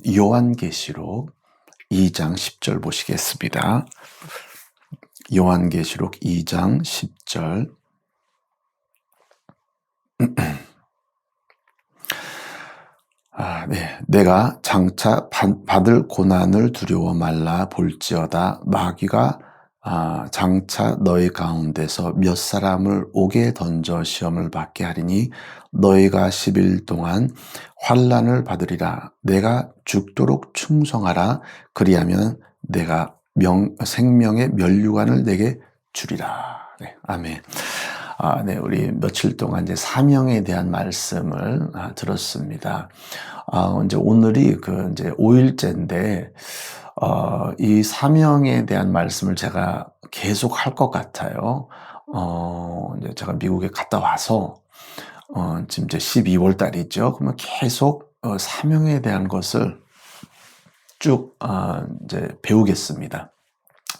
요한계시록 2장 10절 보시겠습니다. 요한계시록 2장 10절. 네. 내가 장차 받을 고난을 두려워 말라. 볼지어다 마귀가 장차 너희 가운데서 몇 사람을 옥에 던져 시험을 받게 하리니 너희가 10일 동안 환난을 받으리라. 내가 죽도록 충성하라. 그리하면 내가 생명의 면류관을 내게 주리라. 네, 아멘. 네, 우리 며칠 동안 이제 사명에 대한 말씀을 들었습니다. 이제 오늘이 이제 5일째인데, 이 사명에 대한 말씀을 제가 계속 할 것 같아요. 이제 제가 미국에 갔다 와서, 지금 이제 12월 달이죠. 그러면 계속, 사명에 대한 것을 쭉, 이제 배우겠습니다.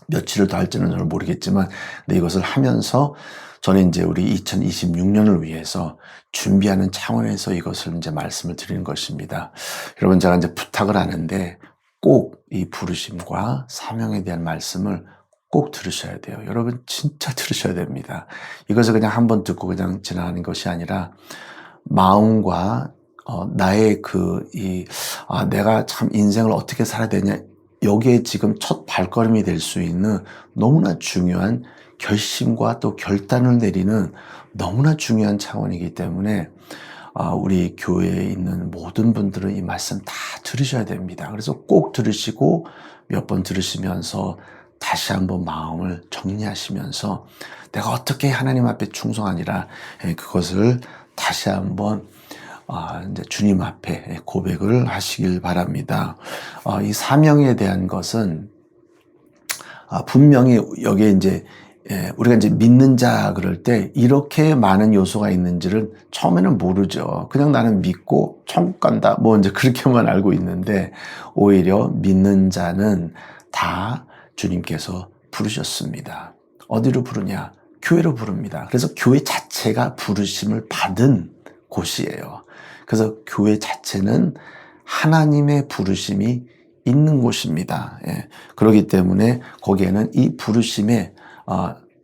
며칠을 더 할지는 저는 모르겠지만, 근데 이것을 하면서 저는 이제 우리 2026년을 위해서 준비하는 차원에서 이것을 이제 말씀을 드리는 것입니다. 여러분, 제가 이제 부탁을 하는데 꼭 이 부르심과 사명에 대한 말씀을 꼭 들으셔야 돼요. 여러분, 진짜 들으셔야 됩니다. 이것을 그냥 한번 듣고 그냥 지나가는 것이 아니라 마음과 나의 내가 참 인생을 어떻게 살아야 되냐, 여기에 지금 첫 발걸음이 될 수 있는 너무나 중요한 결심과 또 결단을 내리는 너무나 중요한 차원이기 때문에 우리 교회에 있는 모든 분들은 이 말씀 다 들으셔야 됩니다. 그래서 꼭 들으시고 몇 번 들으시면서 다시 한번 마음을 정리하시면서 내가 어떻게 하나님 앞에 충성하니라, 그것을 다시 한번 이제 주님 앞에 고백을 하시길 바랍니다. 이 사명에 대한 것은 분명히 여기에 이제 우리가 이제 믿는 자 그럴 때 이렇게 많은 요소가 있는지를 처음에는 모르죠. 그냥 나는 믿고 천국 간다, 뭐 이제 그렇게만 알고 있는데, 오히려 믿는 자는 다 주님께서 부르셨습니다. 어디로 부르냐? 교회로 부릅니다. 그래서 교회 자체가 부르심을 받은 곳이에요. 그래서 교회 자체는 하나님의 부르심이 있는 곳입니다. 그렇기 때문에 거기에는 이 부르심에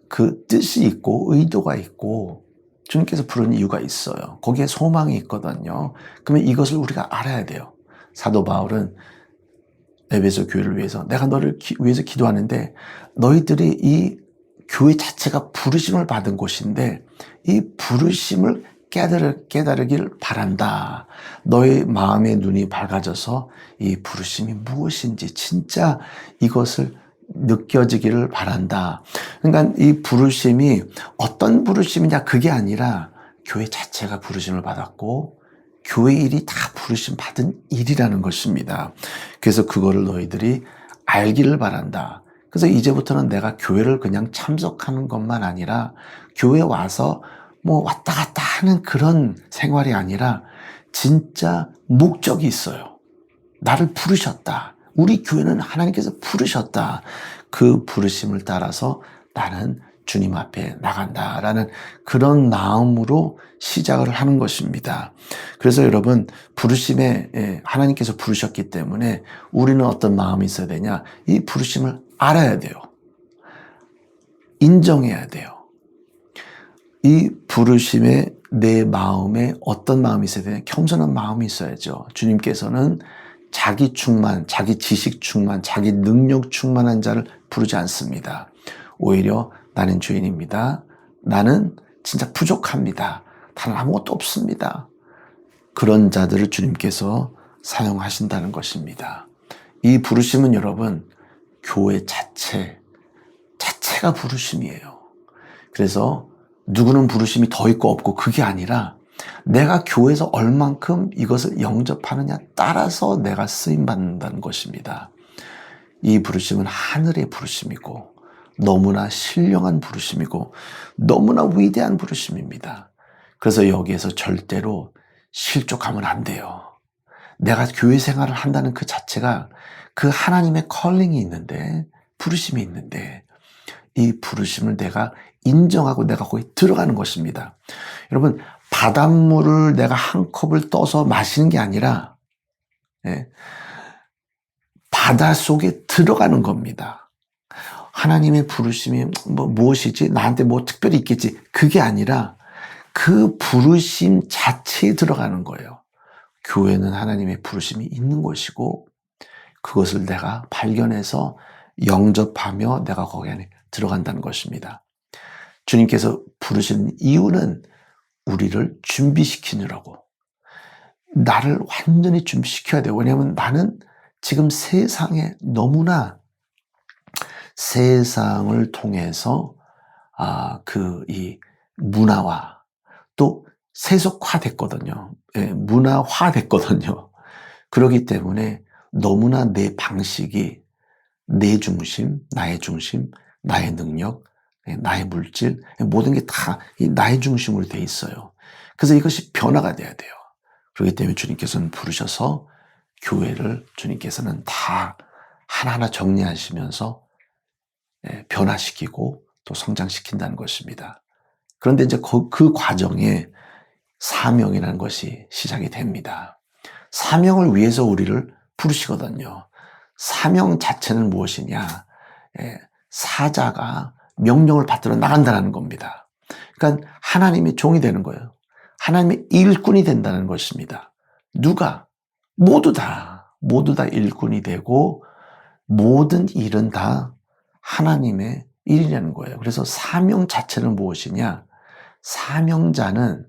그 뜻이 있고 의도가 있고 주님께서 부른 이유가 있어요. 거기에 소망이 있거든요. 그러면 이것을 우리가 알아야 돼요. 사도 바울은 에베소 교회를 위해서 내가 너를 위해서 기도하는데 너희들이 이 교회 자체가 부르심을 받은 곳인데 이 부르심을 깨달으길 바란다. 너의 마음의 눈이 밝아져서 이 부르심이 무엇인지 진짜 이것을 느껴지기를 바란다. 그러니까 이 부르심이 어떤 부르심이냐, 그게 아니라 교회 자체가 부르심을 받았고 교회 일이 다 부르심 받은 일이라는 것입니다. 그래서 그거를 너희들이 알기를 바란다. 그래서 이제부터는 내가 교회를 그냥 참석하는 것만 아니라 교회 와서 뭐 왔다 갔다 하는 그런 생활이 아니라 진짜 목적이 있어요. 나를 부르셨다. 우리 교회는 하나님께서 부르셨다. 그 부르심을 따라서 나는 주님 앞에 나간다라는 그런 마음으로 시작을 하는 것입니다. 그래서 여러분, 부르심에 하나님께서 부르셨기 때문에 우리는 어떤 마음이 있어야 되냐? 이 부르심을 알아야 돼요. 인정해야 돼요. 이 부르심에 내 마음에 어떤 마음이 있어야 되냐? 겸손한 마음이 있어야죠. 주님께서는 자기 충만, 자기 지식 충만, 자기 능력 충만한 자를 부르지 않습니다. 오히려 나는 죄인입니다. 나는 진짜 부족합니다. 나는 아무것도 없습니다. 그런 자들을 주님께서 사용하신다는 것입니다. 이 부르심은 여러분, 교회 자체가 부르심이에요. 그래서 누구는 부르심이 더 있고 없고 그게 아니라 내가 교회에서 얼만큼 이것을 영접하느냐 따라서 내가 쓰임받는다는 것입니다. 이 부르심은 하늘의 부르심이고 너무나 신령한 부르심이고 너무나 위대한 부르심입니다. 그래서 여기에서 절대로 실족하면 안 돼요. 내가 교회 생활을 한다는 그 자체가 그 하나님의 컬링이 있는데, 부르심이 있는데 이 부르심을 내가 인정하고 내가 거기 들어가는 것입니다. 여러분, 바닷물을 내가 한 컵을 떠서 마시는 게 아니라 바다 속에 들어가는 겁니다. 하나님의 부르심이 무엇이지? 나한테 뭐 특별히 있겠지? 그게 아니라 그 부르심 자체에 들어가는 거예요. 교회는 하나님의 부르심이 있는 곳이고 그것을 내가 발견해서 영접하며 내가 거기 안에 들어간다는 것입니다. 주님께서 부르시는 이유는 우리를 준비시키느라고. 나를 완전히 준비시켜야 돼요. 왜냐하면 나는 지금 세상에 너무나 세상을 통해서 이 문화와 또 세속화됐거든요. 예, 문화화됐거든요. 그렇기 때문에 너무나 내 방식이 내 중심, 나의 중심, 나의 능력, 나의 물질, 모든 게 다 나의 중심으로 돼 있어요. 그래서 이것이 변화가 돼야 돼요. 그렇기 때문에 주님께서는 부르셔서 교회를 주님께서는 다 하나하나 정리하시면서 변화시키고 또 성장시킨다는 것입니다. 그런데 이제 그 과정에 사명이라는 것이 시작이 됩니다. 사명을 위해서 우리를 부르시거든요. 사명 자체는 무엇이냐? 사자가 명령을 받들어 나간다는 겁니다. 그러니까 하나님의 종이 되는 거예요. 하나님의 일꾼이 된다는 것입니다. 누가? 모두 다 일꾼이 되고 모든 일은 다 하나님의 일이라는 거예요. 그래서 사명 자체는 무엇이냐? 사명자는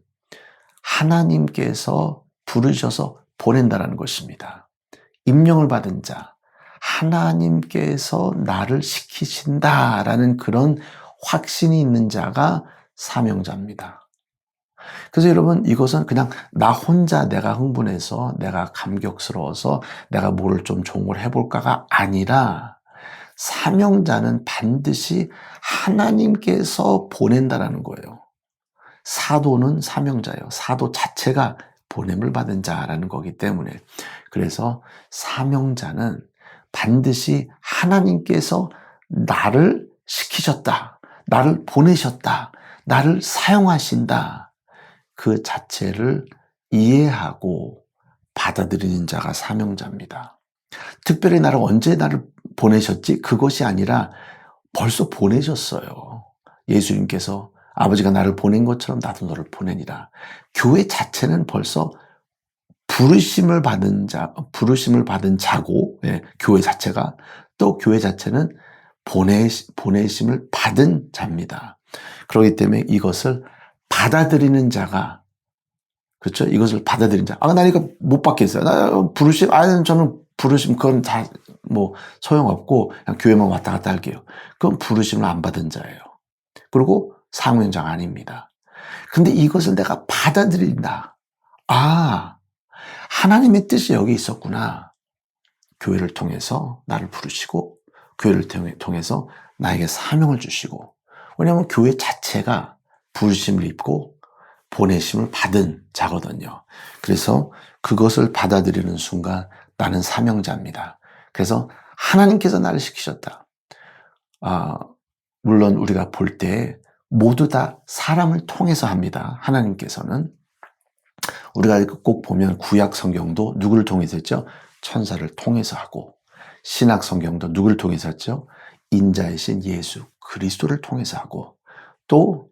하나님께서 부르셔서 보낸다는 것입니다. 임명을 받은 자, 하나님께서 나를 시키신다라는 그런 확신이 있는 자가 사명자입니다. 그래서 여러분 이것은 그냥 나 혼자 내가 흥분해서 내가 감격스러워서 내가 뭐를 좀 종을 해볼까가 아니라 사명자는 반드시 하나님께서 보낸다라는 거예요. 사도는 사명자예요. 사도 자체가 보냄을 받은 자라는 거기 때문에 그래서 사명자는 반드시 하나님께서 나를 시키셨다. 나를 보내셨다. 나를 사용하신다. 그 자체를 이해하고 받아들이는 자가 사명자입니다. 특별히 나를 언제 나를 보내셨지? 그것이 아니라 벌써 보내셨어요. 예수님께서 아버지가 나를 보낸 것처럼 나도 너를 보내니라. 교회 자체는 벌써 부르심을 받은 자고, 교회 자체가 또 교회 자체는 보내심을 받은 자입니다. 그렇기 때문에 이것을 받아들이는 자가, 그렇죠? 이것을 받아들이는 자. 나 이거 못 받겠어요. 저는 부르심, 그건 다 소용없고, 그냥 교회만 왔다 갔다 할게요. 그건 부르심을 안 받은 자예요. 그리고 사명자가 아닙니다. 근데 이것을 내가 받아들인다. 하나님의 뜻이 여기 있었구나. 교회를 통해서 나를 부르시고, 교회를 통해서 나에게 사명을 주시고, 왜냐하면 교회 자체가 부르심을 입고 보내심을 받은 자거든요. 그래서 그것을 받아들이는 순간 나는 사명자입니다. 그래서 하나님께서 나를 시키셨다. 물론 우리가 볼 때 모두 다 사람을 통해서 합니다. 하나님께서는. 우리가 꼭 보면 구약 성경도 누구를 통해서 했죠? 천사를 통해서 하고, 신약 성경도 누구를 통해서 했죠? 인자이신 예수 그리스도를 통해서 하고, 또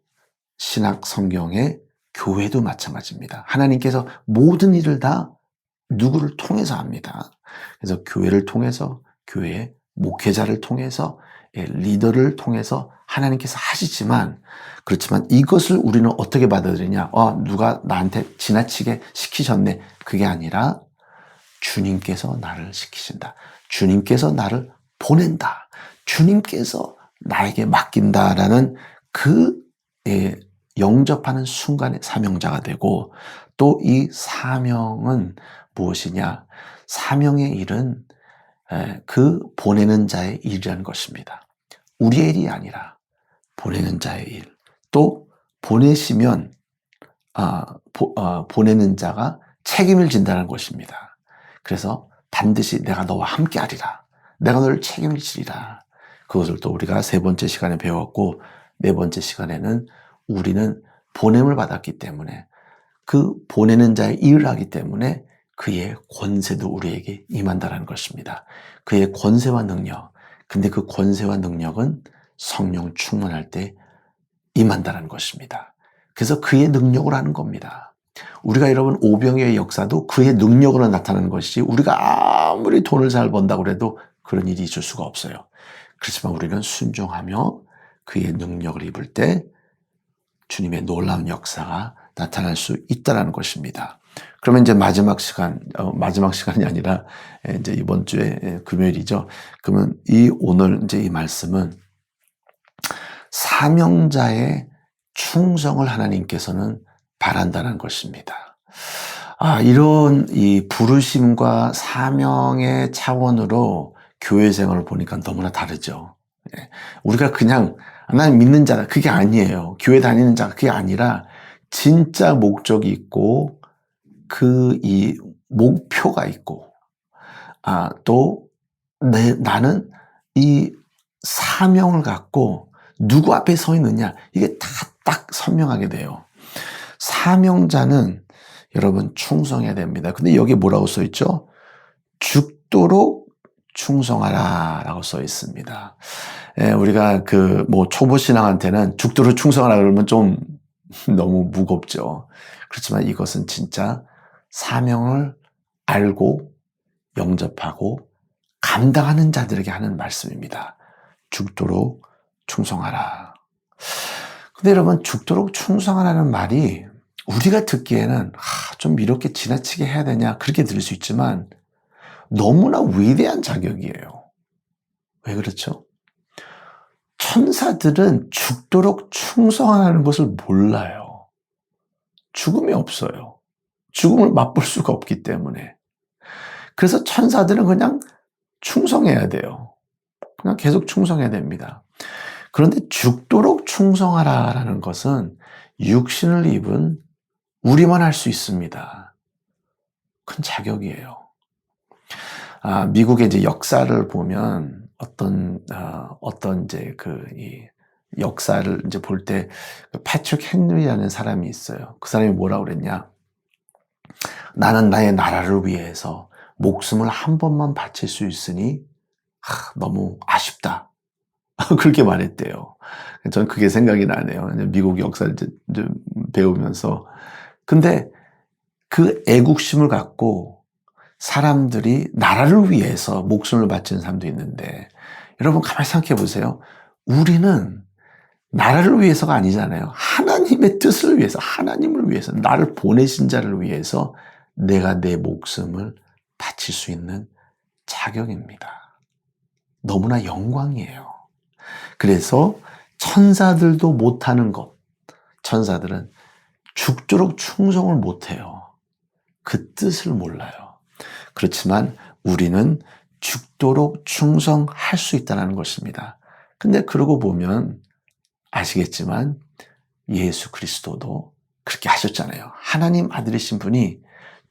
신약 성경의 교회도 마찬가지입니다. 하나님께서 모든 일을 다 누구를 통해서 합니다. 그래서 교회를 통해서, 교회의 목회자를 통해서, 리더를 통해서 하나님께서 하시지만, 그렇지만 이것을 우리는 어떻게 받아들이냐? 누가 나한테 지나치게 시키셨네. 그게 아니라 주님께서 나를 시키신다. 주님께서 나를 보낸다. 주님께서 나에게 맡긴다라는 그 영접하는 순간에 사명자가 되고, 또 이 사명은 무엇이냐? 사명의 일은 그 보내는 자의 일이라는 것입니다. 우리의 일이 아니라 보내는 자의 일. 또 보내시면 보내는 자가 책임을 진다는 것입니다. 그래서 반드시 내가 너와 함께 하리라. 내가 너를 책임을 지리라. 그것을 또 우리가 세 번째 시간에 배웠고, 네 번째 시간에는 우리는 보냄을 받았기 때문에 그 보내는 자의 일을 하기 때문에 그의 권세도 우리에게 임한다는 것입니다. 그의 권세와 능력. 근데 그 권세와 능력은 성령 충만할 때 임한다는 것입니다. 그래서 그의 능력으로 하는 겁니다. 우리가 여러분 오병이어의 역사도 그의 능력으로 나타나는 것이지 우리가 아무리 돈을 잘 번다고 해도 그런 일이 있을 수가 없어요. 그렇지만 우리는 순종하며 그의 능력을 입을 때 주님의 놀라운 역사가 나타날 수 있다는 것입니다. 그러면 이제 마지막 시간이 아니라 이제 이번 주에 금요일이죠. 그러면 오늘 이제 이 말씀은 사명자의 충성을 하나님께서는 바란다는 것입니다. 이런 이 부르심과 사명의 차원으로 교회 생활을 보니까 너무나 다르죠. 우리가 그냥 나는 믿는 자다 그게 아니에요. 교회 다니는 자가 그게 아니라 진짜 목적이 있고 이 목표가 있고 또 나는 이 사명을 갖고 누구 앞에 서 있느냐 이게 다 딱 선명하게 돼요. 사명자는 여러분 충성해야 됩니다. 근데 여기 뭐라고 써 있죠? 죽도록 충성하라 라고 써 있습니다. 우리가 초보 신앙한테는 죽도록 충성하라 그러면 좀 너무 무겁죠. 그렇지만 이것은 진짜 사명을 알고 영접하고 감당하는 자들에게 하는 말씀입니다. 죽도록 충성하라. 근데 여러분 죽도록 충성하라는 말이 우리가 듣기에는 좀 이렇게 지나치게 해야 되냐 그렇게 들을 수 있지만 너무나 위대한 자격이에요. 왜 그렇죠? 천사들은 죽도록 충성하라는 것을 몰라요. 죽음이 없어요. 죽음을 맛볼 수가 없기 때문에. 그래서 천사들은 그냥 충성해야 돼요. 그냥 계속 충성해야 됩니다. 그런데 죽도록 충성하라라는 것은 육신을 입은 우리만 할 수 있습니다. 큰 자격이에요. 미국의 이제 역사를 보면 어떤 이제 이 역사를 이제 볼 때 패트릭 헨리라는 사람이 있어요. 그 사람이 뭐라고 그랬냐? 나는 나의 나라를 위해서 목숨을 한 번만 바칠 수 있으니 너무 아쉽다. 그렇게 말했대요. 저는 그게 생각이 나네요. 미국 역사를 이제 배우면서. 근데 그 애국심을 갖고 사람들이 나라를 위해서 목숨을 바치는 사람도 있는데 여러분 가만히 생각해 보세요. 우리는 나라를 위해서가 아니잖아요. 하나님의 뜻을 위해서, 하나님을 위해서, 나를 보내신 자를 위해서 내가 내 목숨을 바칠 수 있는 자격입니다. 너무나 영광이에요. 그래서 천사들도 못하는 것, 천사들은 죽도록 충성을 못해요. 그 뜻을 몰라요. 그렇지만 우리는 죽도록 충성할 수 있다는 것입니다. 근데 그러고 보면 아시겠지만 예수 그리스도도 그렇게 하셨잖아요. 하나님 아들이신 분이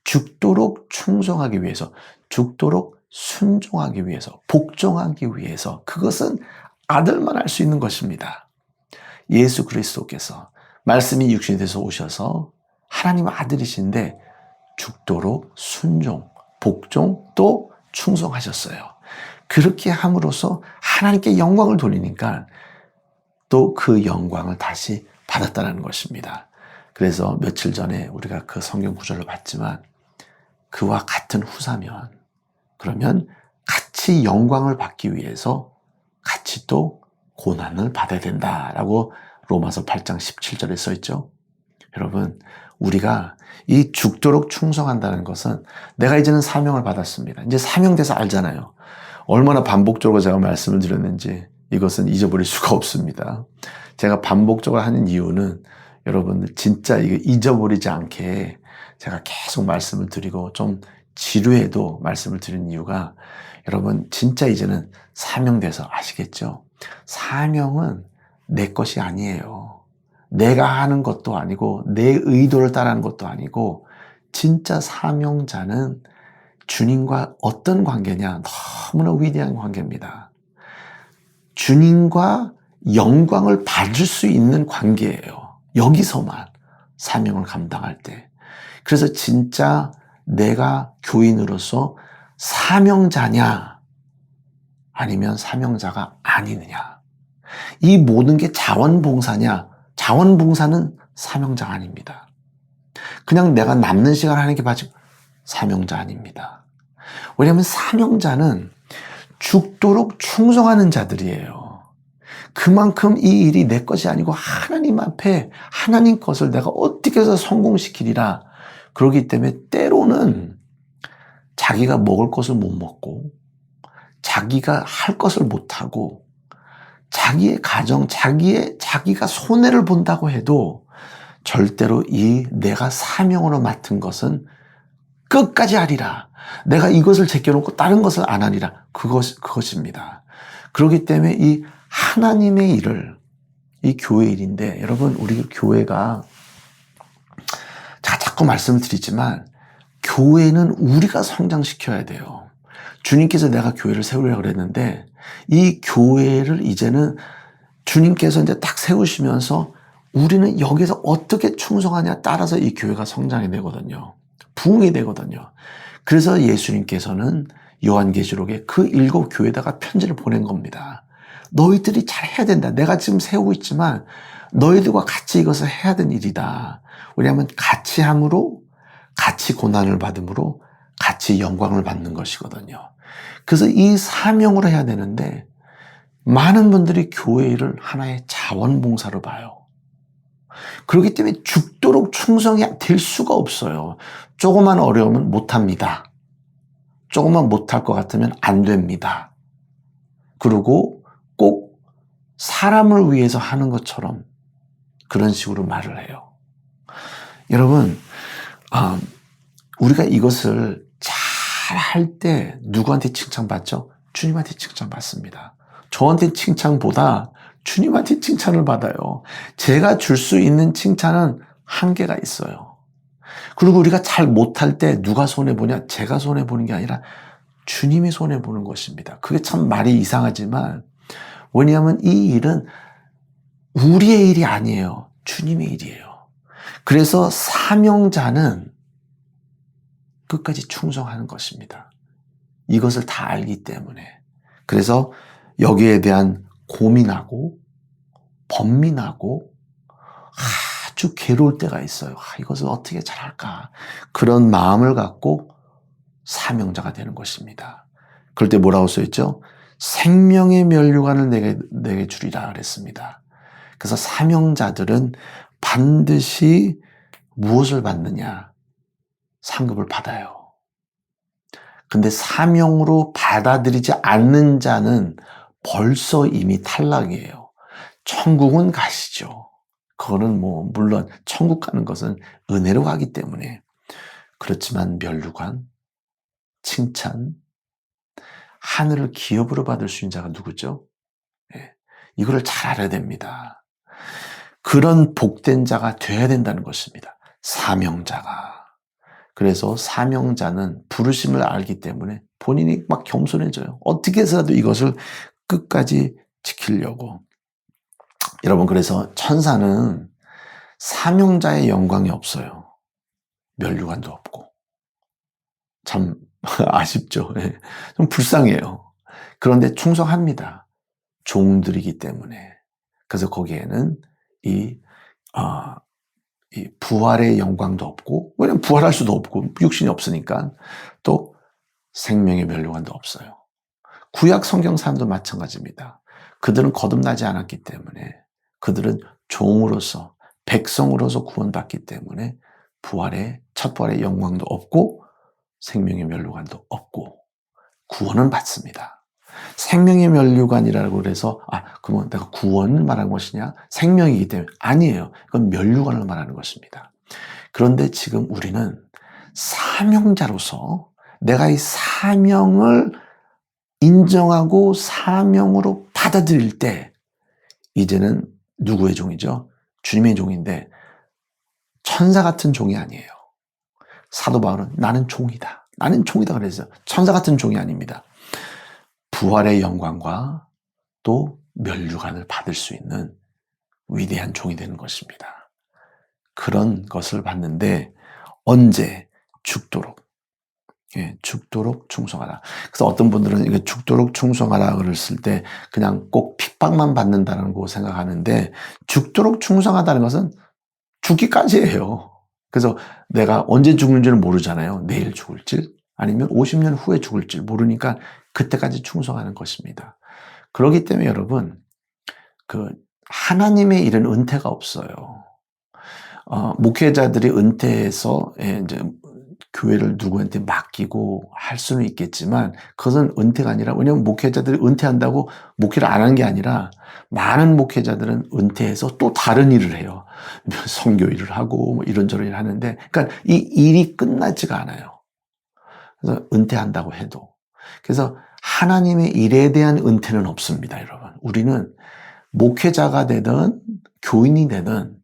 죽도록 충성하기 위해서, 죽도록 순종하기 위해서, 복종하기 위해서 그것은 아들만 할 수 있는 것입니다. 예수 그리스도께서 말씀이 육신이 돼서 오셔서 하나님 아들이신데 죽도록 순종, 복종 또 충성하셨어요. 그렇게 함으로써 하나님께 영광을 돌리니까 또 그 영광을 다시 받았다는 것입니다. 그래서 며칠 전에 우리가 그 성경 구절을 봤지만 그와 같은 후사면 그러면 같이 영광을 받기 위해서 같이 또 고난을 받아야 된다라고 로마서 8장 17절에 써 있죠. 여러분 우리가 이 죽도록 충성한다는 것은 내가 이제는 사명을 받았습니다. 이제 사명돼서 알잖아요. 얼마나 반복적으로 제가 말씀을 드렸는지 이것은 잊어버릴 수가 없습니다. 제가 반복적으로 하는 이유는 여러분들 진짜 이거 잊어버리지 않게 제가 계속 말씀을 드리고 좀 지루해도 말씀을 드리는 이유가 여러분 진짜 이제는 사명돼서 아시겠죠? 사명은 내 것이 아니에요. 내가 하는 것도 아니고 내 의도를 따르는 것도 아니고 진짜 사명자는 주님과 어떤 관계냐? 너무나 위대한 관계입니다. 주님과 영광을 받을 수 있는 관계예요. 여기서만 사명을 감당할 때. 그래서 진짜 내가 교인으로서 사명자냐 아니면 사명자가 아니느냐. 이 모든 게 자원봉사냐? 자원봉사는 사명자가 아닙니다. 그냥 내가 남는 시간 하는 게 맞지 사명자 아닙니다. 왜냐하면 사명자는 죽도록 충성하는 자들이에요. 그만큼 이 일이 내 것이 아니고 하나님 앞에 하나님 것을 내가 어떻게 해서 성공시키리라. 그렇기 때문에 때로는 자기가 먹을 것을 못 먹고 자기가 할 것을 못하고 자기의 가정, 자기가 손해를 본다고 해도 절대로 이 내가 사명으로 맡은 것은 끝까지 하리라. 내가 이것을 제껴놓고 다른 것을 안 하리라. 그것입니다. 그렇기 때문에 이 하나님의 일을, 이 교회 일인데, 여러분, 우리 교회가, 제가 자꾸 말씀드리지만, 교회는 우리가 성장시켜야 돼요. 주님께서 내가 교회를 세우려고 그랬는데, 이 교회를 이제는 주님께서 이제 딱 세우시면서 우리는 여기서 어떻게 충성하냐에 따라서 이 교회가 성장이 되거든요. 부흥이 되거든요. 그래서 예수님께서는 요한계시록에 그 7 교회에다가 편지를 보낸 겁니다. 너희들이 잘 해야 된다. 내가 지금 세우고 있지만 너희들과 같이 이것을 해야 되는 일이다. 왜냐하면 같이 함으로, 같이 고난을 받음으로, 같이 영광을 받는 것이거든요. 그래서 이 사명으로 해야 되는데 많은 분들이 교회 일을 하나의 자원봉사로 봐요. 그렇기 때문에 죽도록 충성이 될 수가 없어요. 조그만 어려움은 못합니다. 조금만 못할 것 같으면 안 됩니다. 그리고 꼭 사람을 위해서 하는 것처럼 그런 식으로 말을 해요. 여러분, 우리가 이것을 잘 할 때 누구한테 칭찬받죠? 주님한테 칭찬받습니다. 저한테 칭찬보다 주님한테 칭찬을 받아요. 제가 줄 수 있는 칭찬은 한계가 있어요. 그리고 우리가 잘 못할 때 누가 손해보냐? 제가 손해보는 게 아니라 주님이 손해보는 것입니다. 그게 참 말이 이상하지만, 왜냐하면 이 일은 우리의 일이 아니에요. 주님의 일이에요. 그래서 사명자는 끝까지 충성하는 것입니다. 이것을 다 알기 때문에. 그래서 여기에 대한 고민하고 번민하고 아주 괴로울 때가 있어요. 이것을 어떻게 잘할까? 그런 마음을 갖고 사명자가 되는 것입니다. 그럴 때 뭐라고 써있죠? 생명의 면류관을 내게 주리라 그랬습니다. 그래서 사명자들은 반드시 무엇을 받느냐? 상급을 받아요. 근데 사명으로 받아들이지 않는 자는 벌써 이미 탈락이에요. 천국은 가시죠. 그거는 물론 천국 가는 것은 은혜로 가기 때문에. 그렇지만 면류관, 칭찬, 하늘을 기업으로 받을 수 있는 자가 누구죠? 이거를 잘 알아야 됩니다. 그런 복된 자가 돼야 된다는 것입니다. 사명자가. 그래서 사명자는 부르심을 알기 때문에 본인이 막 겸손해져요. 어떻게 해서라도 이것을 끝까지 지키려고. 여러분, 그래서 천사는 사명자의 영광이 없어요. 면류관도 없고. 참 아쉽죠. 좀 불쌍해요. 그런데 충성합니다. 종들이기 때문에. 그래서 거기에는 이 부활의 영광도 없고, 왜냐면 부활할 수도 없고, 육신이 없으니까, 또 생명의 면류관도 없어요. 구약 성경 사람도 마찬가지입니다. 그들은 거듭나지 않았기 때문에, 그들은 종으로서, 백성으로서 구원받기 때문에 첫 부활의 영광도 없고 생명의 면류관도 없고 구원은 받습니다. 생명의 면류관이라고 그래서 그러면 내가 구원을 말하는 것이냐? 생명이기 때문에 아니에요. 그건 면류관을 말하는 것입니다. 그런데 지금 우리는 사명자로서 내가 이 사명을 인정하고 사명으로 받아들일 때 이제는 누구의 종이죠? 주님의 종인데 천사 같은 종이 아니에요. 사도 바울은 나는 종이다. 나는 종이다 그랬어요. 천사 같은 종이 아닙니다. 부활의 영광과 또 면류관을 받을 수 있는 위대한 종이 되는 것입니다. 그런 것을 받는데 언제? 죽도록. 예, 죽도록 충성하라. 그래서 어떤 분들은 이게 죽도록 충성하라 그랬을 때 그냥 꼭 핍박만 받는다는 거 생각하는데, 죽도록 충성하다는 것은 죽기까지예요. 그래서 내가 언제 죽는지는 모르잖아요. 내일 죽을지 아니면 50년 후에 죽을지 모르니까 그때까지 충성하는 것입니다. 그렇기 때문에 여러분, 그 하나님의 일은 은퇴가 없어요. 목회자들이 은퇴해서 이제 교회를 누구한테 맡기고 할 수는 있겠지만 그것은 은퇴가 아니라, 왜냐하면 목회자들이 은퇴한다고 목회를 안 한 게 아니라 많은 목회자들은 은퇴해서 또 다른 일을 해요. 선교 일을 하고 뭐 이런저런 일을 하는데, 그러니까 이 일이 끝나지가 않아요. 그래서 은퇴한다고 해도. 그래서 하나님의 일에 대한 은퇴는 없습니다, 여러분. 우리는 목회자가 되든 교인이 되든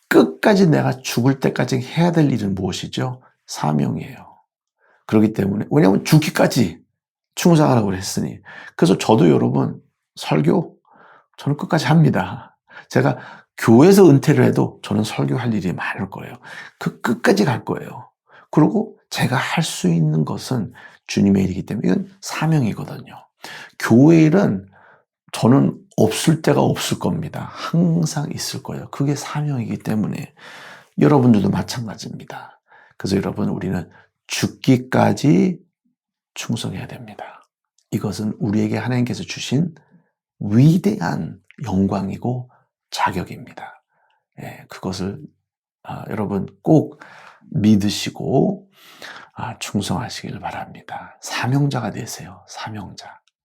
끝까지 내가 죽을 때까지 해야 될 일은 무엇이죠? 사명이에요. 그렇기 때문에, 왜냐하면 죽기까지 충성하라고 했으니. 그래서 저도 여러분, 설교 저는 끝까지 합니다. 제가 교회에서 은퇴를 해도 저는 설교할 일이 많을 거예요. 그 끝까지 갈 거예요. 그리고 제가 할 수 있는 것은 주님의 일이기 때문에 이건 사명이거든요. 교회 일은 저는 없을 때가 없을 겁니다. 항상 있을 거예요. 그게 사명이기 때문에 여러분들도 마찬가지입니다. 그래서 여러분, 우리는 죽기까지 충성해야 됩니다. 이것은 우리에게 하나님께서 주신 위대한 영광이고 자격입니다. 예, 그것을 여러분 꼭 믿으시고 충성하시길 바랍니다. 사명자가 되세요. 사명자.